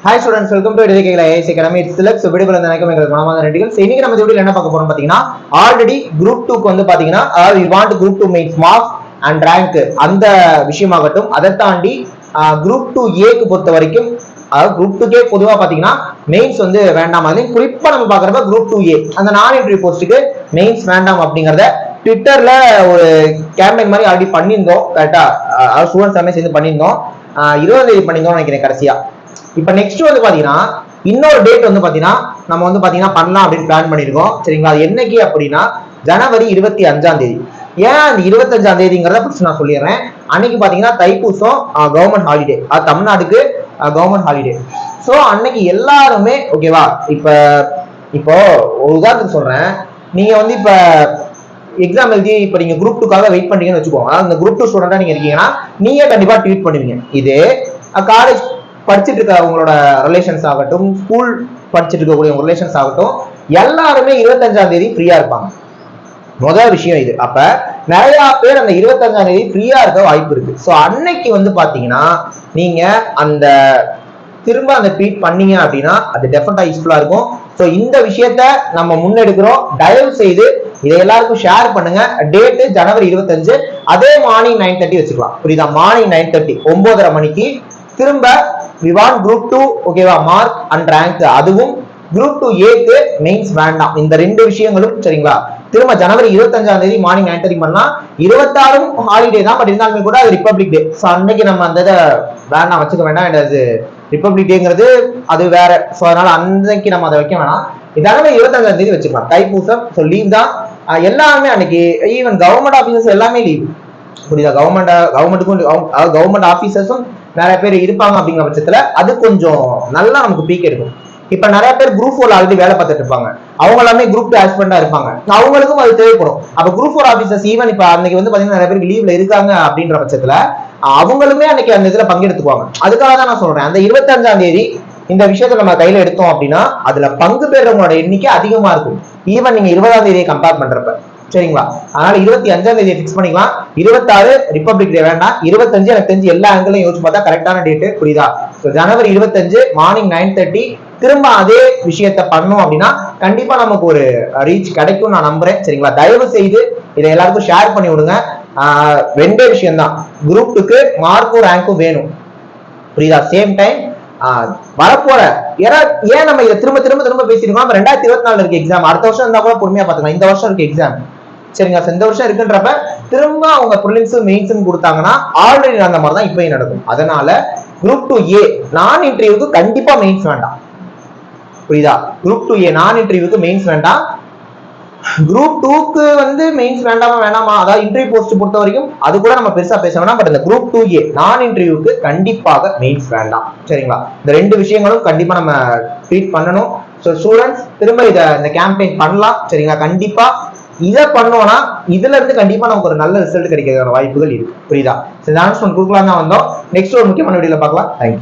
Hi students, welcome to AIS Academy. It's Tilak. So video இன்னைக்கு நம்ம வீடியோல என்ன பார்க்க போறோம் பாத்தீங்கன்னா ஆல்ரெடி group 2 க்கு வந்து பாத்தீங்கன்னா we want group 2 mains marks and rank அந்த விஷயமாகட்டும் அதை தாண்டி group 2A க்கு பொறுத்த வரைக்கும் group 2A பொதுவா பாத்தீங்கன்னா மெயின்ஸ் வந்து வேண்டாம். அதுலயும் குறிப்பா நம்ம பாக்குறப்ப group 2A அந்த நான் என்ட்ரி போஸ்ட்டுக்கு மெயின்ஸ் வேண்டாம் அப்படிங்கறத ட்விட்டர்ல ஒரு கேம்பெயின் மாதிரி ஆல்ரெடி பண்ணியிருந்தோம். கரெக்டா ஸ்டூடெண்ட்ஸ் எல்லாமே சேர்ந்து பண்ணியிருந்தோம். 20ஆம் தேதி பண்ணியிருந்தோம் நினைக்கிறேன் கடைசியா. இப்ப நெக்ஸ்ட் வந்து பாத்தீங்கன்னா இன்னொரு டேட் வந்து பாத்தீங்கன்னா நம்ம வந்து பாத்தீங்கன்னா பண்ணலாம் அப்படின்னு பிளான் பண்ணிருக்கோம். சரிங்களா? அது என்னைக்கு அப்படின்னா ஜனவரி 25ஆம் தேதி. ஏன் அந்த 25ஆம் தேதிங்கிறத ஃபர்ஸ்ட் நான் சொல்லிடுறேன். அன்னைக்கு பாத்தீங்கன்னா தைப்பூசம் கவர்மெண்ட் ஹாலிடே, அது தமிழ்நாடுக்கு கவர்மெண்ட் ஹாலிடே. ஸோ அன்னைக்கு எல்லாருமே ஓகேவா. இப்போ ஒரு உதாரணத்துக்கு சொல்றேன். நீங்க வந்து இப்ப எக்ஸாம் எழுதி இப்ப நீங்க குரூப் 2க்காக வெயிட் பண்றீங்கன்னு வச்சுக்கோங்க. அந்த குரூப் 2 ஸ்டூடெண்டா நீங்க இருக்கீங்கன்னா நீங்க கண்டிப்பா ட்வீட் பண்ணுவீங்க. இது காலேஜ் படிச்சுட்டு இருக்க அவங்களோட ரிலேஷன்ஸ் ஆகட்டும், ஸ்கூல் படிச்சுட்டு இருக்கக்கூடிய ரிலேஷன்ஸ் ஆகட்டும், எல்லாருமே 25ஆம் தேதி ஃப்ரீயா இருப்பாங்க. முதல் விஷயம் இது. அப்ப நிறைய பேர் அந்த 25ஆம் தேதி ஃப்ரீயா இருக்க வாய்ப்பு இருக்கு. ஸோ அன்னைக்கு வந்து பாத்தீங்கன்னா நீங்க அந்த திரும்ப அந்த ட்வீட் பண்ணீங்க அப்படின்னா அது டெஃபினட்டா யூஸ்ஃபுல்லா இருக்கும். ஸோ இந்த விஷயத்த நம்ம முன்னெடுக்கிறோம். தயவு செய்து இதை எல்லாருக்கும் ஷேர் பண்ணுங்க. டேட்டு ஜனவரி 25. அதே மார்னிங் 9:30 வச்சுக்கலாம். புரியுதா? மார்னிங் 9:30 9:30 மணிக்கு திரும்ப we want group 2 ஓகேவா மார்க் அண்ட் ரேங்க், அதுவும் group 2A மெயின்ஸ் வேண்டாம். இந்த ரெண்டு விஷயங்களும் சரிங்களா. திரும்ப ஜனவரி 25ஆம் தேதி மார்னிங் 9:30 பண்ணலாம். 26 ஹாலிடே தான், பட் இருந்தாலுமே கூட அது ரிப்பப்ளிக் டே. ஸோ அன்னைக்கு நம்ம அந்த இதை வேண்டாம் வச்சுக்க வேண்டாம். அது ரிப்பப்ளிக் டேங்கிறது அது வேற. ஸோ அதனால அன்னைக்கு நம்ம அதை வைக்க வேணாம். இதனால 25ஆம் தேதி வச்சுக்கலாம். தைப்பூசம். ஸோ லீவ் தான் எல்லாருமே அன்னைக்கு. ஈவன் கவர்மெண்ட் ஆபீசர்ஸ் எல்லாமே லீவ். புரியுதா? கவர்மெண்ட் ஆபீசர்ஸும் நிறைய பேர் இருப்பாங்க. அப்படிங்கிற பட்சத்துல அது கொஞ்சம் நல்லா நமக்கு பீக் எடுக்கும். இப்ப நிறைய பேர் குரூப் 4 ஆல்ரெடி வேலை பார்த்துட்டு இருப்பாங்க. அவங்க எல்லாமே குரூப் 2 ஆஸ்பிரண்டா இருப்பாங்க. அவங்களுக்கும் அது தேவைப்படும். அப்ப குரூப் 4 ஆபீசர்ஸ் ஈவன் இப்ப அன்னைக்கு வந்து பாத்தீங்கன்னா நிறைய பேருக்கு லீவ்ல இருக்காங்க அப்படின்ற பட்சத்துல அவங்களுமே அன்னைக்கு அந்த இதுல பங்கெடுத்துக்குவாங்க. அதுக்காக தான் நான் சொல்றேன், அந்த 25ஆம் தேதி இந்த விஷயத்த நம்ம கையில எடுத்தோம் அப்படின்னா அதுல பங்கு பெறவங்களோட எண்ணிக்கை அதிகமா இருக்கும். ஈவன் நீங்க 20ஆம் தேதியை கம்பேர் பண்றப்ப. சரிங்களா? அதனால 25ஆம் தேதியை பிக்ஸ் பண்ணிக்கலாம். 26 ரிப்பப்ளிக் டே வேண்டாம். 25 எனக்கு தெரிஞ்சு எல்லா ஆங்கிளையும் யோசிச்சு பார்த்தா கரெக்டான டேட். புரியுதா? ஜனவரி 25 மார்னிங் 9:30 திரும்ப அதே விஷயத்த பண்ணோம் அப்படின்னா கண்டிப்பா நமக்கு ஒரு ரீச் கிடைக்கும் நான் நம்புறேன். சரிங்களா? தயவு செய்து இதை எல்லாருக்கும் ஷேர் பண்ணி விடுங்க. ரெண்டே விஷயம் தான், குரூப் 2க்கு மார்க்கும் ரேங்க்கும் வேணும். புரியுதா? சேம் டைம் வரப்போற ஏன் நம்ம இதை திரும்ப திரும்ப திரும்ப பேசிருக்கோம். 2024 இருக்கு எக்ஸாம். அடுத்த வருஷம் இருந்தா கூட பொறுமையா பாத்துக்கலாம். இந்த வருஷம் இருக்கு எக்ஸாம். சரிங்களா? இந்த வருஷம் இருக்குன்றப்ப திரும்ப அவங்க ப்ரிலிம்ஸ் மெயின்ஸ் கொடுத்தாங்கன்னா ஆல்ரெடி அந்த மாதிரி தான் இப்பயும் நடக்கும். அதனால குரூப் 2A நான் இன்டர்வியூக்கு கண்டிப்பா மெயின்ஸ் வேண்டாம். புரியுதா? குரூப் 2A நான் இன்டர்வியூக்கு மெயின்ஸ் வேண்டாம். குரூப் 2க்கு வந்து மெயின்ஸ் வேணாமா, அதாவது இன்டர்வியூ போஸ்ட் பொறுத்த வரைக்கும் அது கூட நம்ம பெருசா பேச வேணாம். பட் இந்த குரூப் 2A நான் இன்டர்வியூக்கு கண்டிப்பாக மெயின்ஸ் வேண்டாம். சரிங்களா? இந்த ரெண்டு விஷயங்களும் கண்டிப்பா நம்ம ட்ரீட் பண்ணணும். ஸோ ஸ்டூடெண்ட்ஸ் திரும்ப இந்த கேம்பெயின் பண்ணலாம். சரிங்களா? கண்டிப்பா இதை பண்ணோம்னா இதுல இருந்து கண்டிப்பா நமக்கு ஒரு நல்ல ரிசல்ட் கிடைக்கிறதுக்கான வாய்ப்புகள் இருக்கு. புரியுதா? இந்த அனௌன்ஸ்மெண்ட் கொடுக்கலாம் தான் வந்தோம். நெக்ஸ்ட் ஒரு முக்கியமான வீடியோல பார்க்கலாம். தேங்க்யூ.